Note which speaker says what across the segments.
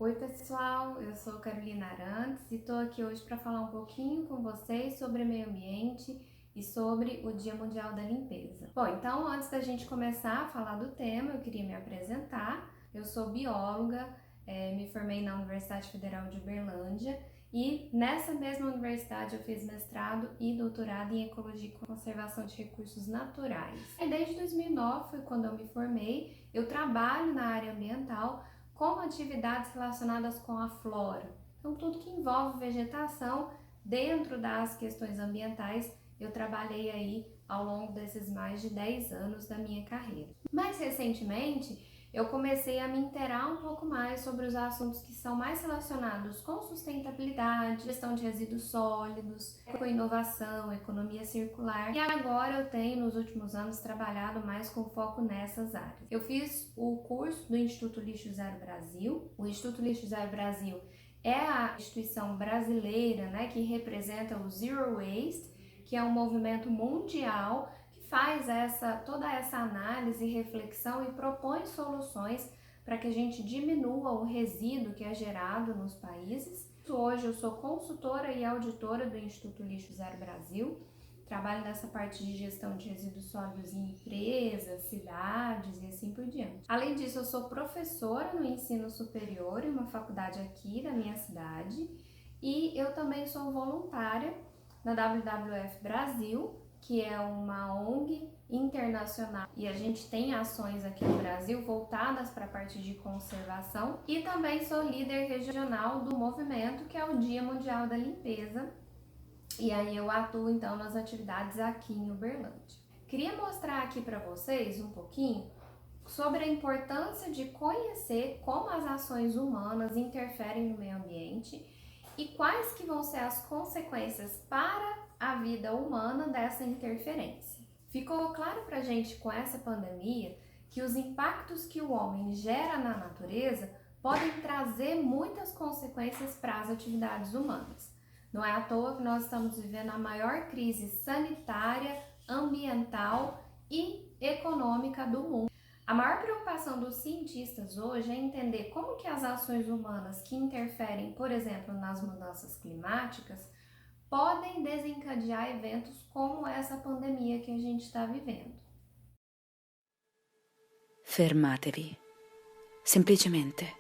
Speaker 1: Oi pessoal, eu sou Carolina Arantes e estou aqui hoje para falar um pouquinho com vocês sobre meio ambiente e sobre o Dia Mundial da Limpeza. Bom, então antes da gente começar a falar do tema, eu queria me apresentar. Eu sou bióloga, me formei na Universidade Federal de Uberlândia e nessa mesma universidade eu fiz mestrado e doutorado em Ecologia e Conservação de Recursos Naturais. E desde 2009 foi quando eu me formei, eu trabalho na área ambiental com atividades relacionadas com a flora. Então, tudo que envolve vegetação dentro das questões ambientais, eu trabalhei aí ao longo desses mais de 10 anos da minha carreira. Mais recentemente, eu comecei a me inteirar um pouco mais sobre os assuntos que são mais relacionados com sustentabilidade, gestão de resíduos sólidos, com inovação, economia circular. E agora eu tenho, nos últimos anos, trabalhado mais com foco nessas áreas. Eu fiz o curso do Instituto Lixo Zero Brasil. O Instituto Lixo Zero Brasil é a instituição brasileira, que representa o Zero Waste, que é um movimento mundial faz toda essa análise e reflexão e propõe soluções para que a gente diminua o resíduo que é gerado nos países. Hoje eu sou consultora e auditora do Instituto Lixo Zero Brasil, trabalho nessa parte de gestão de resíduos sólidos em empresas, cidades e assim por diante. Além disso, eu sou professora no ensino superior em uma faculdade aqui da minha cidade e eu também sou voluntária na WWF Brasil, que é uma ONG internacional e a gente tem ações aqui no Brasil voltadas para a parte de conservação, e também sou líder regional do movimento que é o Dia Mundial da Limpeza, e aí eu atuo então nas atividades aqui em Uberlândia. Queria mostrar aqui para vocês um pouquinho sobre a importância de conhecer como as ações humanas interferem no meio ambiente e quais que vão ser as consequências para a vida humana dessa interferência. Ficou claro pra gente com essa pandemia que os impactos que o homem gera na natureza podem trazer muitas consequências para as atividades humanas. Não é à toa que nós estamos vivendo a maior crise sanitária, ambiental e econômica do mundo. A maior preocupação dos cientistas hoje é entender como que as ações humanas que interferem, por exemplo, nas mudanças climáticas, podem desencadear eventos como essa pandemia que a gente está vivendo.
Speaker 2: Fermatevi. Semplicemente.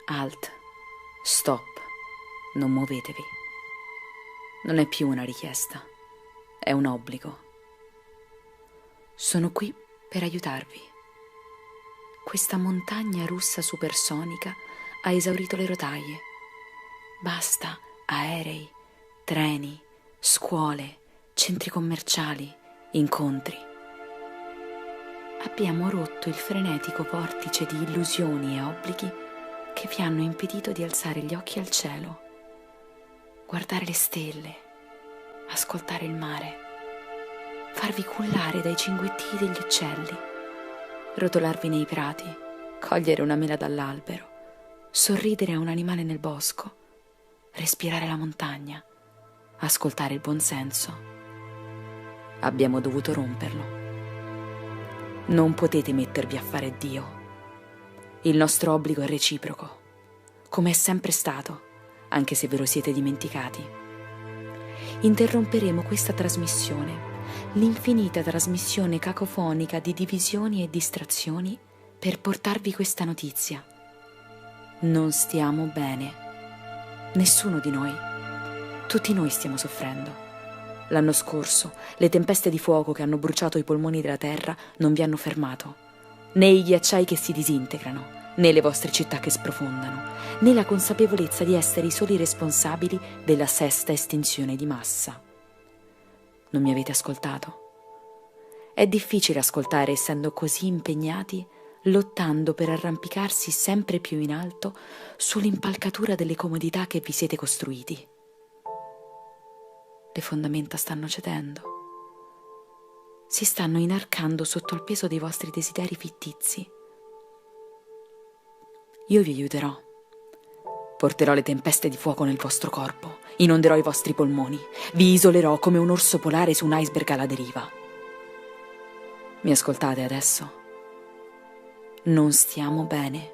Speaker 2: Halt. Stop. Non muovetevi. Non è più una richiesta, è un obbligo. Sono qui per aiutarvi. Questa montagna russa supersonica ha esaurito le rotaie. Basta aerei, treni, scuole, centri commerciali, incontri. Abbiamo rotto il frenetico vortice di illusioni e obblighi che vi hanno impedito di alzare gli occhi al cielo, guardare le stelle, ascoltare il mare, farvi cullare dai cinguetti degli uccelli, rotolarvi nei prati, cogliere una mela dall'albero, sorridere a un animale nel bosco, respirare la montagna, ascoltare il buonsenso. Abbiamo dovuto romperlo. Non potete mettervi a fare Dio. Il nostro obbligo è reciproco, come è sempre stato, anche se ve lo siete dimenticati. Interromperemo questa trasmissione, l'infinita trasmissione cacofonica di divisioni e distrazioni, per portarvi questa notizia. Non stiamo bene. Nessuno di noi. Tutti noi stiamo soffrendo. L'anno scorso, le tempeste di fuoco che hanno bruciato i polmoni della terra non vi hanno fermato. Né i ghiacciai che si disintegrano, né le vostre città che sprofondano, né la consapevolezza di essere i soli responsabili della sesta estinzione di massa. Non mi avete ascoltato? È difficile ascoltare essendo così impegnati, lottando per arrampicarsi sempre più in alto sull'impalcatura delle comodità che vi siete costruiti. Le fondamenta stanno cedendo. Si stanno inarcando sotto il peso dei vostri desideri fittizi. Io vi aiuterò. Porterò le tempeste di fuoco nel vostro corpo, inonderò i vostri polmoni, vi isolerò come un orso polare su un iceberg alla deriva. Mi ascoltate adesso? Non stiamo bene.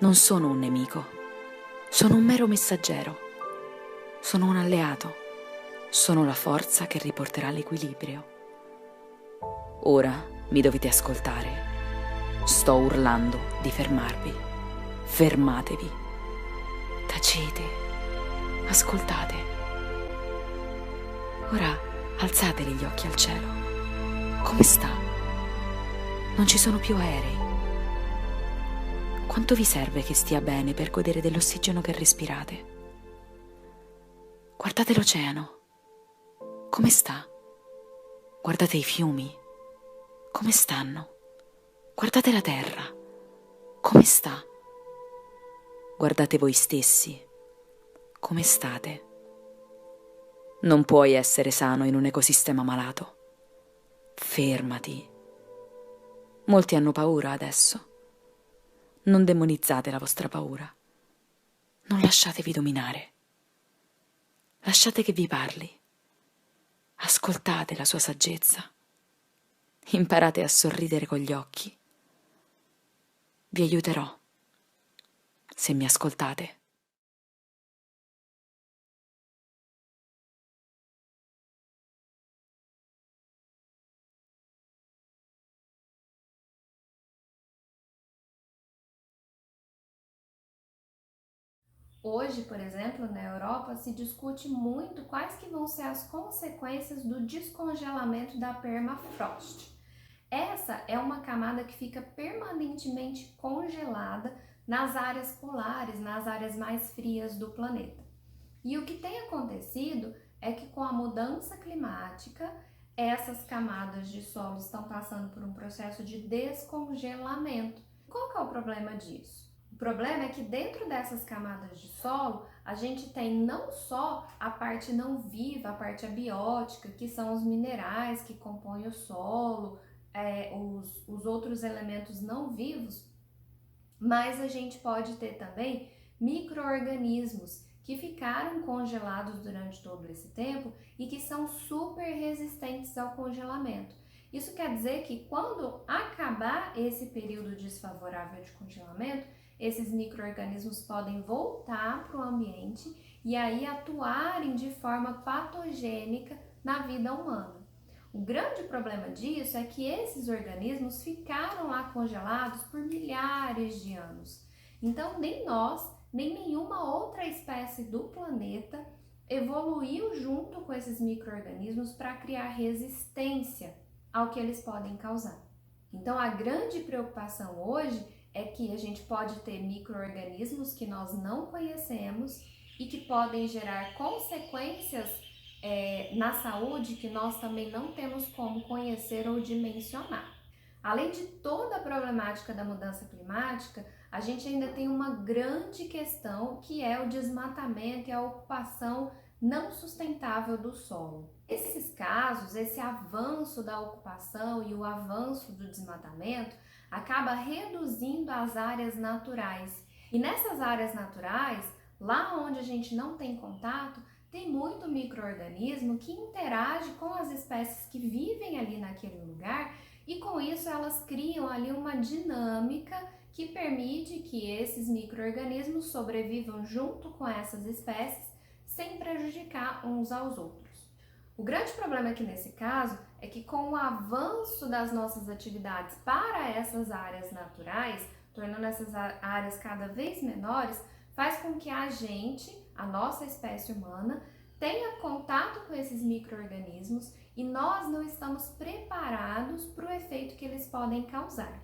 Speaker 2: Non sono un nemico, sono un mero messaggero, sono un alleato, sono la forza che riporterà l'equilibrio. Ora mi dovete ascoltare. Sto urlando di fermarvi. Fermatevi. Tacete. Ascoltate. Ora alzateli gli occhi al cielo. Come sta? Non ci sono più aerei. Quanto vi serve che stia bene per godere dell'ossigeno che respirate? Guardate l'oceano. Come sta? Guardate i fiumi. Come stanno? Guardate la terra. Come sta? Guardate voi stessi. Come state? Non puoi essere sano in un ecosistema malato. Fermati. Molti hanno paura adesso. Non demonizzate la vostra paura. Non lasciatevi dominare. Lasciate che vi parli. Ascoltate la sua saggezza. Imparate a sorridere con gli occhi. Vi aiuterò se mi ascoltate.
Speaker 1: Hoje, por exemplo, na Europa, se discute muito quais que vão ser as consequências do descongelamento da permafrost. Essa é uma camada que fica permanentemente congelada nas áreas polares, nas áreas mais frias do planeta. E o que tem acontecido é que com a mudança climática, essas camadas de solo estão passando por um processo de descongelamento. Qual que é o problema disso? O problema é que dentro dessas camadas de solo, a gente tem não só a parte não viva, a parte abiótica, que são os minerais que compõem o solo, os outros elementos não vivos, mas a gente pode ter também micro-organismos que ficaram congelados durante todo esse tempo e que são super resistentes ao congelamento. Isso quer dizer que quando acabar esse período desfavorável de congelamento, esses micro-organismos podem voltar para o ambiente e aí atuarem de forma patogênica na vida humana. O grande problema disso é que esses organismos ficaram lá congelados por milhares de anos. Então, nem nós, nem nenhuma outra espécie do planeta evoluiu junto com esses micro-organismos para criar resistência ao que eles podem causar. Então, a grande preocupação hoje é que a gente pode ter micro-organismos que nós não conhecemos e que podem gerar consequências na saúde que nós também não temos como conhecer ou dimensionar. Além de toda a problemática da mudança climática, a gente ainda tem uma grande questão que é o desmatamento e a ocupação não sustentável do solo. Esses casos, esse avanço da ocupação e o avanço do desmatamento acaba reduzindo as áreas naturais. E nessas áreas naturais, lá onde a gente não tem contato, tem muito micro-organismo que interage com as espécies que vivem ali naquele lugar e com isso elas criam ali uma dinâmica que permite que esses micro-organismos sobrevivam junto com essas espécies sem prejudicar uns aos outros. O grande problema aqui nesse caso é que com o avanço das nossas atividades para essas áreas naturais, tornando essas áreas cada vez menores, faz com que a gente, a nossa espécie humana, tenha contato com esses micro-organismos e nós não estamos preparados para o efeito que eles podem causar.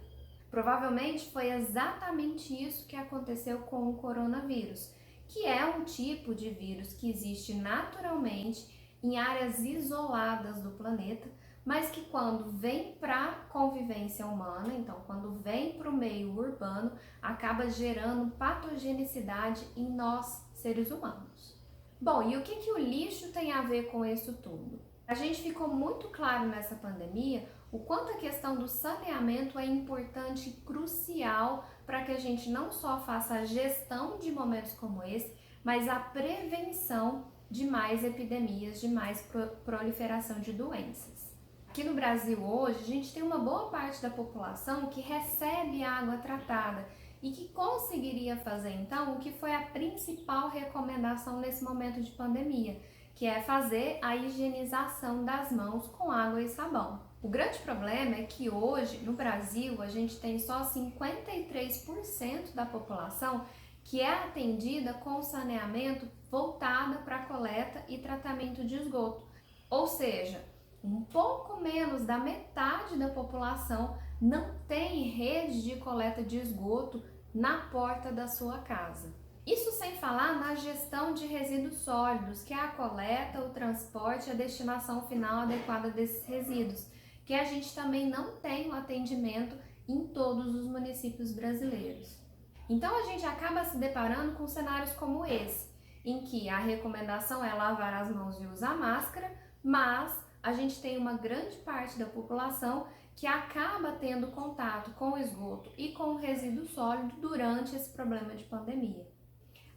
Speaker 1: Provavelmente foi exatamente isso que aconteceu com o coronavírus, que é um tipo de vírus que existe naturalmente em áreas isoladas do planeta, mas que quando vem para a convivência humana, então quando vem para o meio urbano, acaba gerando patogenicidade em nós, seres humanos. Bom, e o que o lixo tem a ver com isso tudo? A gente ficou muito claro nessa pandemia o quanto a questão do saneamento é importante e crucial para que a gente não só faça a gestão de momentos como esse, mas a prevenção de mais epidemias, de mais proliferação de doenças. Aqui no Brasil hoje, a gente tem uma boa parte da população que recebe água tratada e que conseguiria fazer então o que foi a principal recomendação nesse momento de pandemia, que é fazer a higienização das mãos com água e sabão. O grande problema é que hoje, no Brasil, a gente tem só 53% da população que é atendida com saneamento voltada para coleta e tratamento de esgoto. Ou seja, um pouco menos da metade da população não tem rede de coleta de esgoto na porta da sua casa. Isso sem falar na gestão de resíduos sólidos, que é a coleta, o transporte e a destinação final adequada desses resíduos, que a gente também não tem o atendimento em todos os municípios brasileiros. Então a gente acaba se deparando com cenários como esse, em que a recomendação é lavar as mãos e usar máscara, mas a gente tem uma grande parte da população que acaba tendo contato com o esgoto e com o resíduo sólido durante esse problema de pandemia.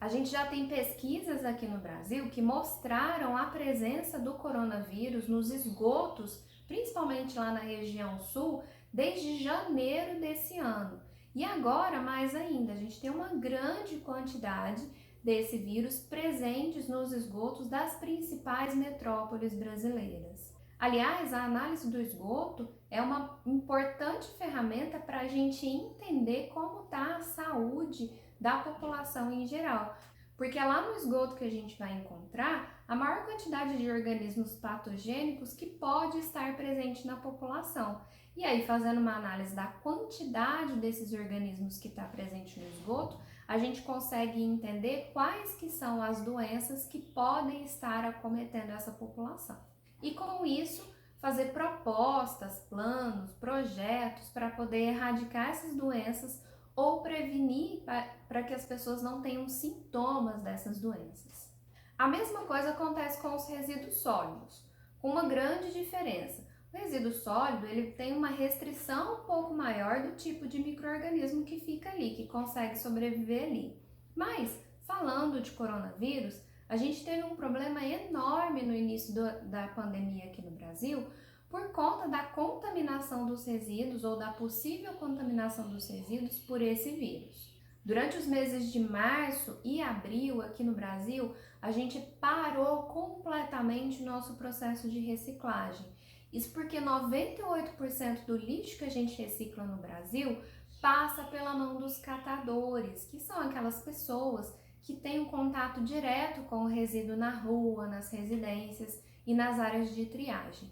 Speaker 1: A gente já tem pesquisas aqui no Brasil que mostraram a presença do coronavírus nos esgotos, principalmente lá na região sul, desde janeiro desse ano. E agora, mais ainda, a gente tem uma grande quantidade desse vírus presentes nos esgotos das principais metrópoles brasileiras. Aliás, a análise do esgoto é uma importante ferramenta para a gente entender como está a saúde da população em geral, porque é lá no esgoto que a gente vai encontrar a maior quantidade de organismos patogênicos que pode estar presente na população. E aí, fazendo uma análise da quantidade desses organismos que está presente no esgoto, a gente consegue entender quais que são as doenças que podem estar acometendo essa população. E com isso, fazer propostas, planos, projetos para poder erradicar essas doenças ou prevenir para que as pessoas não tenham sintomas dessas doenças. A mesma coisa acontece com os resíduos sólidos, com uma grande diferença. O resíduo sólido ele tem uma restrição um pouco maior do tipo de micro-organismo que fica ali, que consegue sobreviver ali. Mas, falando de coronavírus, a gente teve um problema enorme no início da pandemia aqui no Brasil, por conta da contaminação dos resíduos ou da possível contaminação dos resíduos por esse vírus. Durante os meses de março e abril aqui no Brasil, a gente parou completamente o nosso processo de reciclagem. Isso porque 98% do lixo que a gente recicla no Brasil passa pela mão dos catadores, que são aquelas pessoas que têm um contato direto com o resíduo na rua, nas residências e nas áreas de triagem.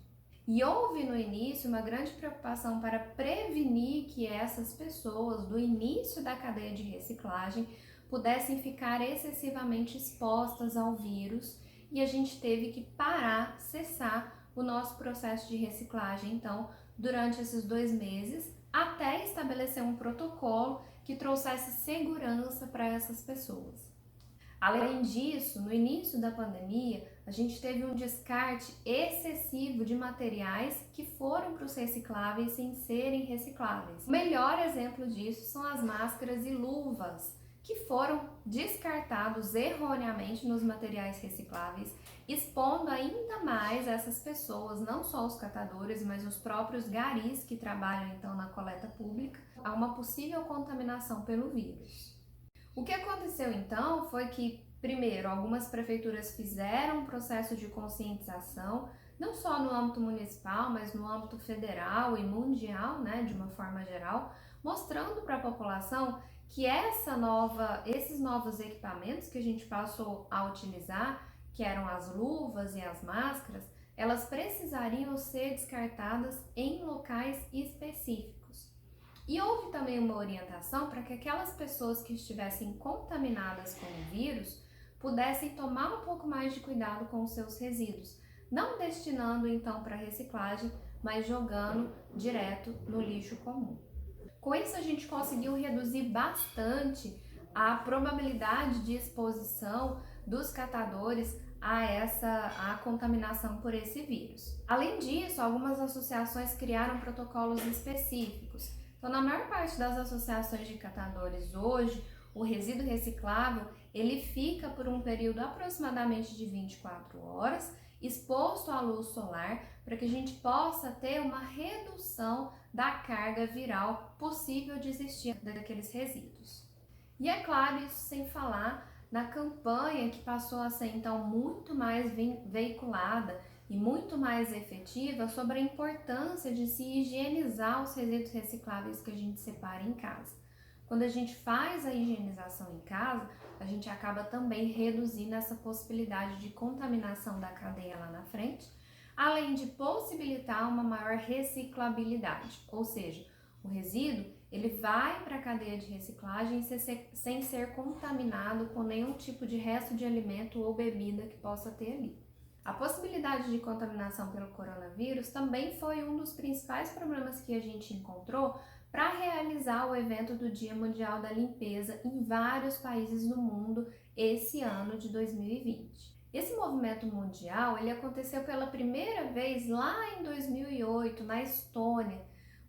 Speaker 1: E houve no início uma grande preocupação para prevenir que essas pessoas do início da cadeia de reciclagem pudessem ficar excessivamente expostas ao vírus e a gente teve que parar, cessar o nosso processo de reciclagem, então, durante esses 2 meses, até estabelecer um protocolo que trouxesse segurança para essas pessoas. Além disso, no início da pandemia, a gente teve um descarte excessivo de materiais que foram para os recicláveis sem serem recicláveis. O melhor exemplo disso são as máscaras e luvas, que foram descartados erroneamente nos materiais recicláveis, expondo ainda mais essas pessoas, não só os catadores, mas os próprios garis que trabalham então na coleta pública, a uma possível contaminação pelo vírus. O que aconteceu então foi que, primeiro, algumas prefeituras fizeram um processo de conscientização, não só no âmbito municipal, mas no âmbito federal e mundial, de uma forma geral, mostrando para a população que esses novos equipamentos que a gente passou a utilizar, que eram as luvas e as máscaras, elas precisariam ser descartadas em locais específicos. E houve também uma orientação para que aquelas pessoas que estivessem contaminadas com o vírus pudessem tomar um pouco mais de cuidado com os seus resíduos, não destinando então para reciclagem, mas jogando direto no lixo comum. Com isso a gente conseguiu reduzir bastante a probabilidade de exposição dos catadores a contaminação por esse vírus. Além disso, algumas associações criaram protocolos específicos. Então, na maior parte das associações de catadores hoje, o resíduo reciclável ele fica por um período aproximadamente de 24 horas exposto à luz solar para que a gente possa ter uma redução da carga viral possível de existir daqueles resíduos. E é claro, isso sem falar na campanha que passou a ser então muito mais veiculada e muito mais efetiva sobre a importância de se higienizar os resíduos recicláveis que a gente separa em casa. Quando a gente faz a higienização em casa, a gente acaba também reduzindo essa possibilidade de contaminação da cadeia lá na frente, além de possibilitar uma maior reciclabilidade, ou seja, o resíduo ele vai para a cadeia de reciclagem sem ser contaminado com nenhum tipo de resto de alimento ou bebida que possa ter ali. A possibilidade de contaminação pelo coronavírus também foi um dos principais problemas que a gente encontrou para realizar o evento do Dia Mundial da Limpeza em vários países do mundo esse ano de 2020. Esse movimento mundial ele aconteceu pela primeira vez lá em 2008, na Estônia,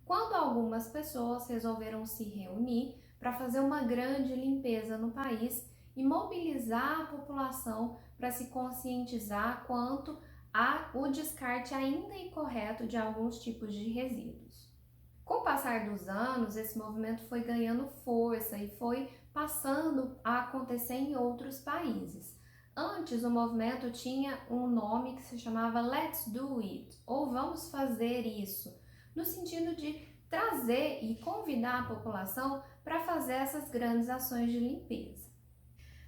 Speaker 1: quando algumas pessoas resolveram se reunir para fazer uma grande limpeza no país e mobilizar a população para se conscientizar quanto ao descarte ainda incorreto de alguns tipos de resíduos. Com o passar dos anos, esse movimento foi ganhando força e foi passando a acontecer em outros países. Antes, o movimento tinha um nome que se chamava Let's Do It, ou Vamos Fazer Isso, no sentido de trazer e convidar a população para fazer essas grandes ações de limpeza.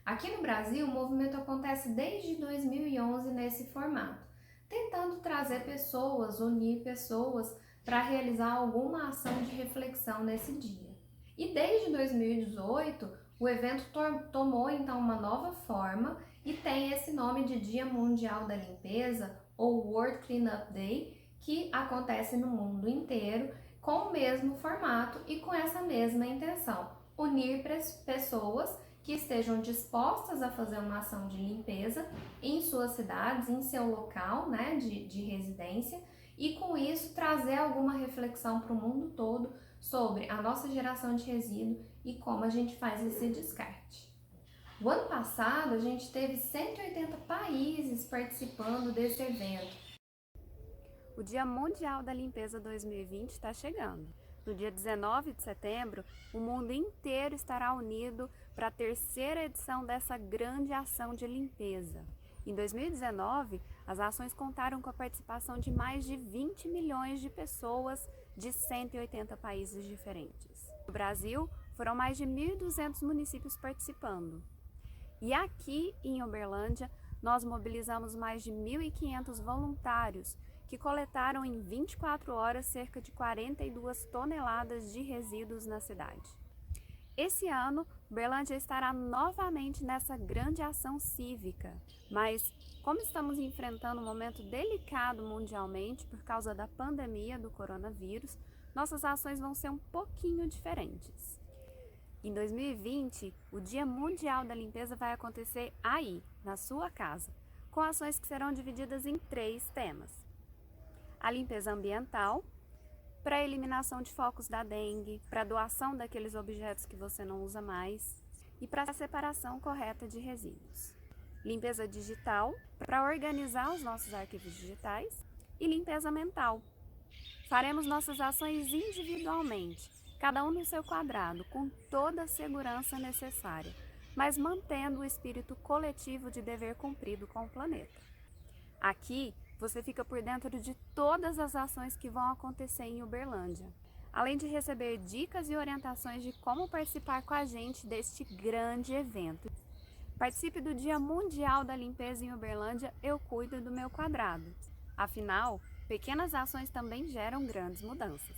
Speaker 1: Aqui no Brasil, o movimento acontece desde 2011 nesse formato, tentando trazer pessoas, unir pessoas para realizar alguma ação de reflexão nesse dia. E desde 2018, o evento tomou então uma nova forma e tem esse nome de Dia Mundial da Limpeza, ou World Cleanup Day, que acontece no mundo inteiro com o mesmo formato e com essa mesma intenção: unir pessoas que estejam dispostas a fazer uma ação de limpeza em suas cidades, em seu local, né, de residência, e com isso trazer alguma reflexão para o mundo todo sobre a nossa geração de resíduo e como a gente faz esse descarte. O ano passado a gente teve 180 países participando desse evento.
Speaker 3: O Dia Mundial da Limpeza 2020 está chegando. No dia 19 de setembro, o mundo inteiro estará unido para a terceira edição dessa grande ação de limpeza. Em 2019, as ações contaram com a participação de mais de 20 milhões de pessoas de 180 países diferentes. No Brasil, foram mais de 1.200 municípios participando. E aqui em Uberlândia, nós mobilizamos mais de 1.500 voluntários que coletaram em 24 horas cerca de 42 toneladas de resíduos na cidade. Esse ano, Uberlândia estará novamente nessa grande ação cívica, mas como estamos enfrentando um momento delicado mundialmente por causa da pandemia do coronavírus, nossas ações vão ser um pouquinho diferentes. Em 2020, o Dia Mundial da Limpeza vai acontecer aí, na sua casa, com ações que serão divididas em 3 temas: a limpeza ambiental, para a eliminação de focos da dengue, para a doação daqueles objetos que você não usa mais e para a separação correta de resíduos. Limpeza digital, para organizar os nossos arquivos digitais, e limpeza mental. Faremos nossas ações individualmente, cada um no seu quadrado, com toda a segurança necessária, mas mantendo o espírito coletivo de dever cumprido com o planeta. Aqui, você fica por dentro de todas as ações que vão acontecer em Uberlândia, além de receber dicas e orientações de como participar com a gente deste grande evento. Participe do Dia Mundial da Limpeza em Uberlândia, eu cuido do meu quadrado. Afinal, pequenas ações também geram grandes mudanças.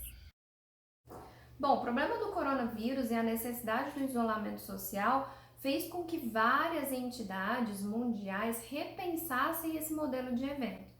Speaker 1: Bom, o problema do coronavírus e a necessidade do isolamento social fez com que várias entidades mundiais repensassem esse modelo de evento.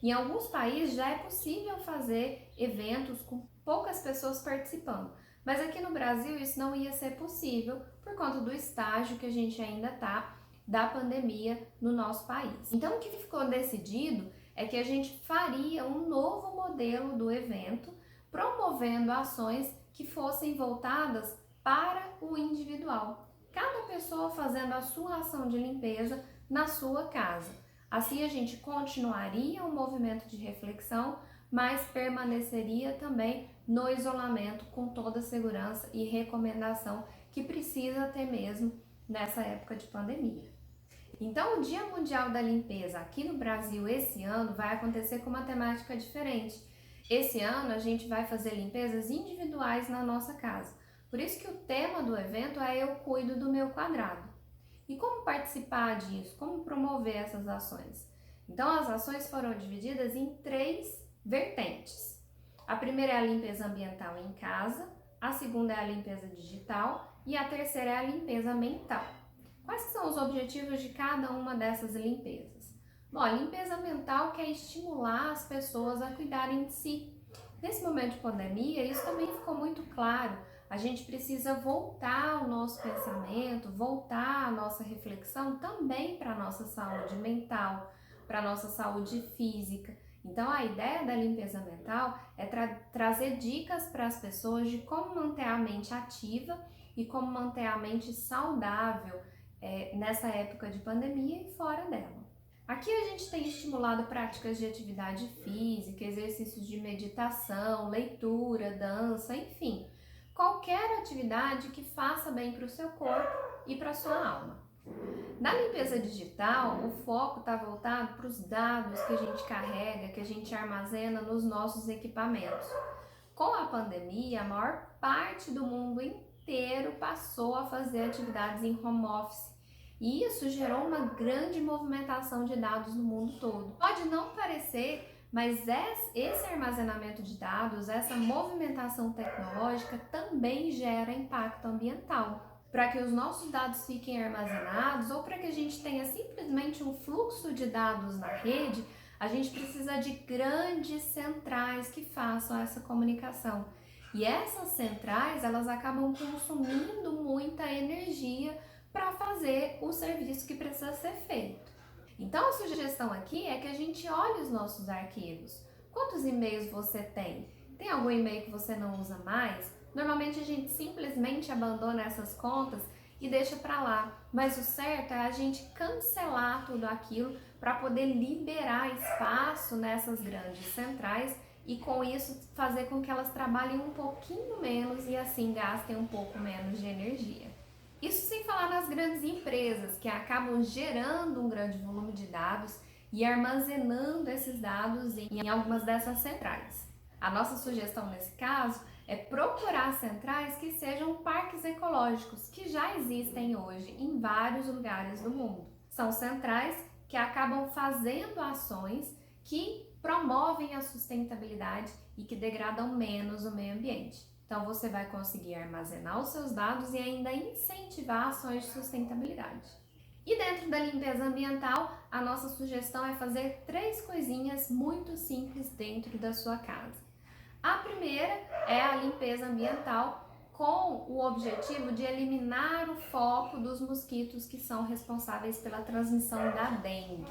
Speaker 1: Em alguns países já é possível fazer eventos com poucas pessoas participando, mas aqui no Brasil isso não ia ser possível por conta do estágio que a gente ainda está da pandemia no nosso país. Então o que ficou decidido é que a gente faria um novo modelo do evento, promovendo ações que fossem voltadas para o individual. Cada pessoa fazendo a sua ação de limpeza na sua casa. Assim a gente continuaria um movimento de reflexão, mas permaneceria também no isolamento com toda a segurança e recomendação que precisa ter mesmo nessa época de pandemia. Então, o Dia Mundial da Limpeza aqui no Brasil esse ano vai acontecer com uma temática diferente. Esse ano a gente vai fazer limpezas individuais na nossa casa. Por isso que o tema do evento é Eu Cuido do Meu Quadrado. E como participar disso? Como promover essas ações? Então, as ações foram divididas em 3 vertentes. A primeira é a limpeza ambiental em casa, a segunda é a limpeza digital e a terceira é a limpeza mental. Quais são os objetivos de cada uma dessas limpezas? Bom, a limpeza mental quer estimular as pessoas a cuidarem de si. Nesse momento de pandemia, isso também ficou muito claro. A gente precisa voltar o nosso pensamento, voltar a nossa reflexão também para a nossa saúde mental, para a nossa saúde física. Então, a ideia da limpeza mental é trazer dicas para as pessoas de como manter a mente ativa e como manter a mente saudável nessa época de pandemia e fora dela. Aqui a gente tem estimulado práticas de atividade física, exercícios de meditação, leitura, dança, enfim, qualquer atividade que faça bem para o seu corpo e para a sua alma. Na limpeza digital, o foco está voltado para os dados que a gente carrega, que a gente armazena nos nossos equipamentos. Com a pandemia, a maior parte do mundo inteiro passou a fazer atividades em home office. E isso gerou uma grande movimentação de dados no mundo todo. Pode não parecer, mas esse armazenamento de dados, essa movimentação tecnológica também gera impacto ambiental. Para que os nossos dados fiquem armazenados ou para que a gente tenha simplesmente um fluxo de dados na rede, a gente precisa de grandes centrais que façam essa comunicação. E essas centrais, elas acabam consumindo muita energia para fazer o serviço que precisa ser feito. Então, a sugestão aqui é que a gente olhe os nossos arquivos. Quantos e-mails você tem? Tem algum e-mail que você não usa mais? Normalmente a gente simplesmente abandona essas contas e deixa para lá, mas o certo é a gente cancelar tudo aquilo para poder liberar espaço nessas grandes centrais e com isso fazer com que elas trabalhem um pouquinho menos e assim gastem um pouco menos de energia. Isso sem falar nas grandes empresas que acabam gerando um grande volume de dados e armazenando esses dados em algumas dessas centrais. A nossa sugestão nesse caso é procurar centrais que sejam parques ecológicos, que já existem hoje em vários lugares do mundo. São centrais que acabam fazendo ações que promovem a sustentabilidade e que degradam menos o meio ambiente. Então você vai conseguir armazenar os seus dados e ainda incentivar ações de sustentabilidade. E dentro da limpeza ambiental, a nossa sugestão é fazer 3 coisinhas muito simples dentro da sua casa. A primeira é a limpeza ambiental com o objetivo de eliminar o foco dos mosquitos que são responsáveis pela transmissão da dengue.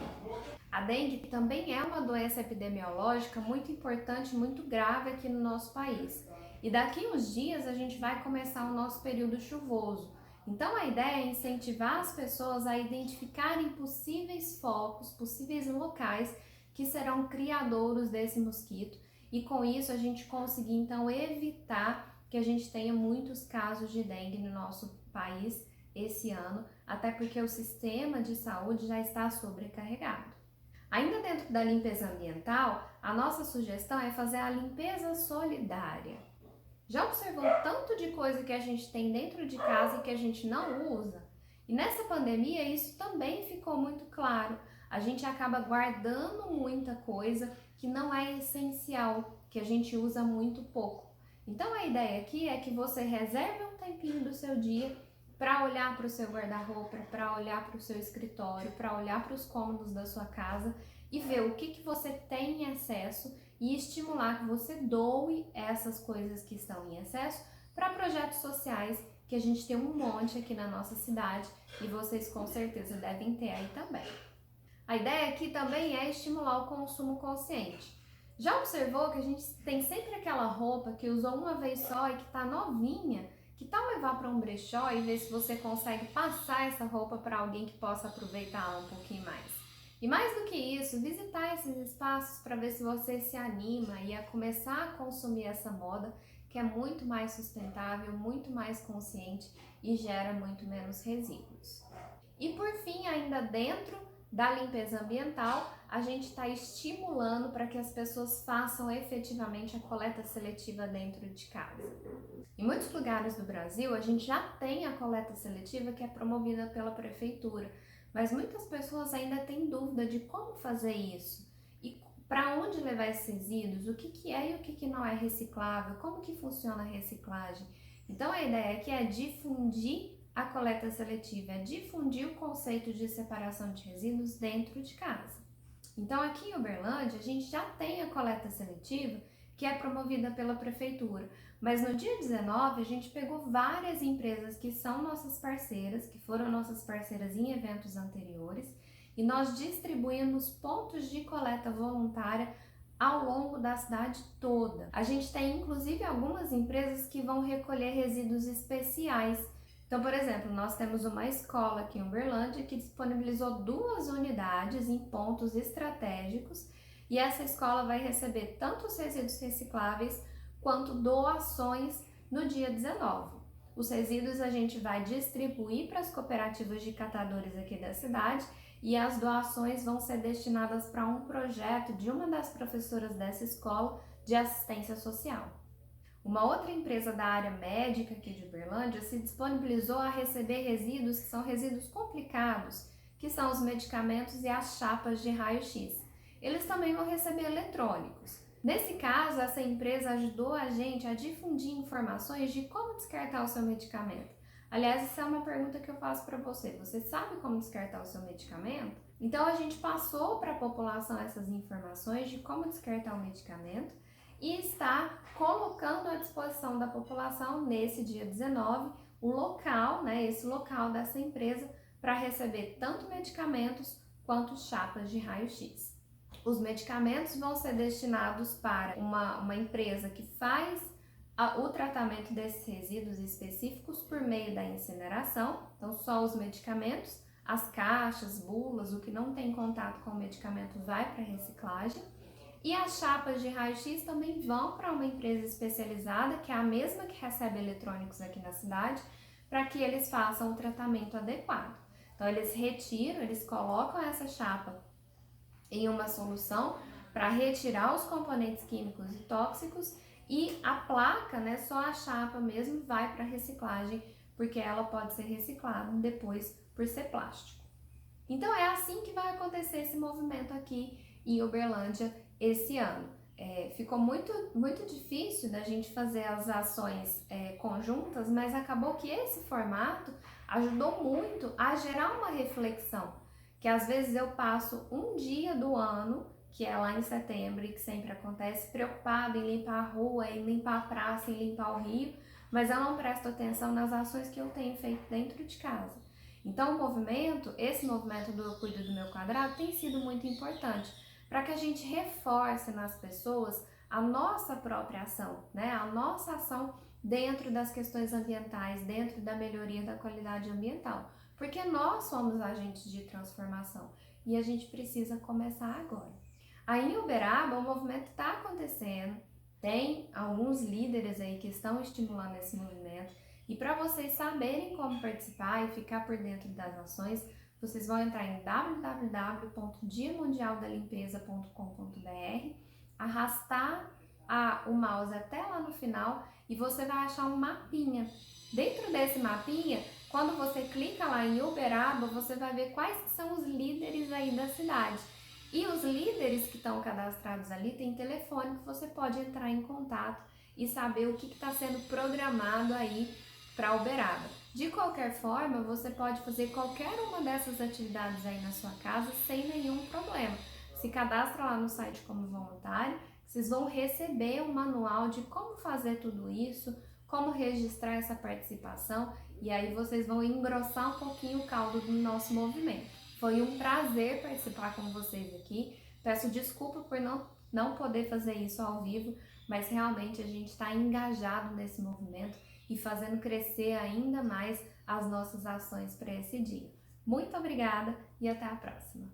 Speaker 1: A dengue também é uma doença epidemiológica muito importante, muito grave aqui no nosso país. E daqui uns dias a gente vai começar o nosso período chuvoso. Então a ideia é incentivar as pessoas a identificarem possíveis focos, possíveis locais que serão criadouros desse mosquito e com isso a gente conseguir então evitar que a gente tenha muitos casos de dengue no nosso país esse ano, até porque o sistema de saúde já está sobrecarregado. Ainda dentro da limpeza ambiental, a nossa sugestão é fazer a limpeza solidária. Já observou tanto de coisa que a gente tem dentro de casa e que a gente não usa? E nessa pandemia isso também ficou muito claro. A gente acaba guardando muita coisa que não é essencial, que a gente usa muito pouco. Então a ideia aqui é que você reserve um tempinho do seu dia para olhar para o seu guarda-roupa, para olhar para o seu escritório, para olhar para os cômodos da sua casa e ver o que você tem em excesso e estimular que você doe essas coisas que estão em excesso para projetos sociais, que a gente tem um monte aqui na nossa cidade e vocês com certeza devem ter aí também. A ideia aqui também é estimular o consumo consciente. Já observou que a gente tem sempre aquela roupa que usou uma vez só e que está novinha? Que tal levar para um brechó e ver se você consegue passar essa roupa para alguém que possa aproveitá-la um pouquinho mais? E mais do que isso, visitar esses espaços para ver se você se anima e a começar a consumir essa moda, que é muito mais sustentável, muito mais consciente e gera muito menos resíduos. E por fim, ainda dentro da limpeza ambiental, a gente está estimulando para que as pessoas façam efetivamente a coleta seletiva dentro de casa. Em muitos lugares do Brasil, a gente já tem a coleta seletiva que é promovida pela prefeitura, mas muitas pessoas ainda têm dúvida de como fazer isso e para onde levar esses resíduos, o que é e o que não é reciclável, como que funciona a reciclagem. Então a ideia aqui é difundir a coleta seletiva, é difundir o conceito de separação de resíduos dentro de casa. Então aqui em Uberlândia a gente já tem a coleta seletiva que é promovida pela prefeitura, mas no dia 19 a gente pegou várias empresas que são nossas parceiras, que foram nossas parceiras em eventos anteriores, e nós distribuímos pontos de coleta voluntária ao longo da cidade toda. A gente tem inclusive algumas empresas que vão recolher resíduos especiais. Então, por exemplo, nós temos uma escola aqui em Uberlândia que disponibilizou 2 unidades em pontos estratégicos e essa escola vai receber tanto os resíduos recicláveis quanto doações no dia 19. Os resíduos a gente vai distribuir para as cooperativas de catadores aqui da cidade e as doações vão ser destinadas para um projeto de uma das professoras dessa escola de assistência social. Uma outra empresa da área médica aqui de Uberlândia se disponibilizou a receber resíduos que são resíduos complicados, que são os medicamentos e as chapas de raio-x. Eles também vão receber eletrônicos. Nesse caso, essa empresa ajudou a gente a difundir informações de como descartar o seu medicamento. Aliás, essa é uma pergunta que eu faço para você. Você sabe como descartar o seu medicamento? Então, a gente passou para a população essas informações de como descartar o medicamento e está colocando à disposição da população nesse dia 19 o local, esse local dessa empresa para receber tanto medicamentos quanto chapas de raio-x. Os medicamentos vão ser destinados para uma empresa que faz o tratamento desses resíduos específicos por meio da incineração, então só os medicamentos, as caixas, bulas, o que não tem contato com o medicamento vai para reciclagem. E as chapas de raio-x também vão para uma empresa especializada, que é a mesma que recebe eletrônicos aqui na cidade, para que eles façam o tratamento adequado. Então eles retiram, eles colocam essa chapa em uma solução para retirar os componentes químicos e tóxicos e a placa, só a chapa mesmo vai para reciclagem, porque ela pode ser reciclada depois por ser plástico. Então é assim que vai acontecer esse movimento aqui em Uberlândia esse ano. Ficou muito difícil da gente fazer as ações conjuntas, mas acabou que esse formato ajudou muito a gerar uma reflexão, que às vezes eu passo um dia do ano, que é lá em setembro e que sempre acontece, preocupada em limpar a rua, em limpar a praça, em limpar o rio, mas eu não presto atenção nas ações que eu tenho feito dentro de casa. Então esse movimento do Eu Cuido do Meu Quadrado tem sido muito importante para que a gente reforce nas pessoas a nossa própria ação, a nossa ação dentro das questões ambientais, dentro da melhoria da qualidade ambiental, porque nós somos agentes de transformação e a gente precisa começar agora. Aí em Uberaba o movimento está acontecendo, tem alguns líderes aí que estão estimulando esse movimento e para vocês saberem como participar e ficar por dentro das ações, vocês vão entrar em www.diamundialdalimpeza.com.br, arrastar o mouse até lá no final e você vai achar um mapinha. Dentro desse mapinha, quando você clica lá em Uberaba, você vai ver quais são os líderes aí da cidade. E os líderes que estão cadastrados ali tem telefone que você pode entrar em contato e saber o que está sendo programado aí para Uberaba. De qualquer forma, você pode fazer qualquer uma dessas atividades aí na sua casa sem nenhum problema. Se cadastra lá no site como voluntário, vocês vão receber um manual de como fazer tudo isso, como registrar essa participação e aí vocês vão engrossar um pouquinho o caldo do nosso movimento. Foi um prazer participar com vocês aqui. Peço desculpa por não poder fazer isso ao vivo, mas realmente a gente está engajado nesse movimento e fazendo crescer ainda mais as nossas ações para esse dia. Muito obrigada e até a próxima!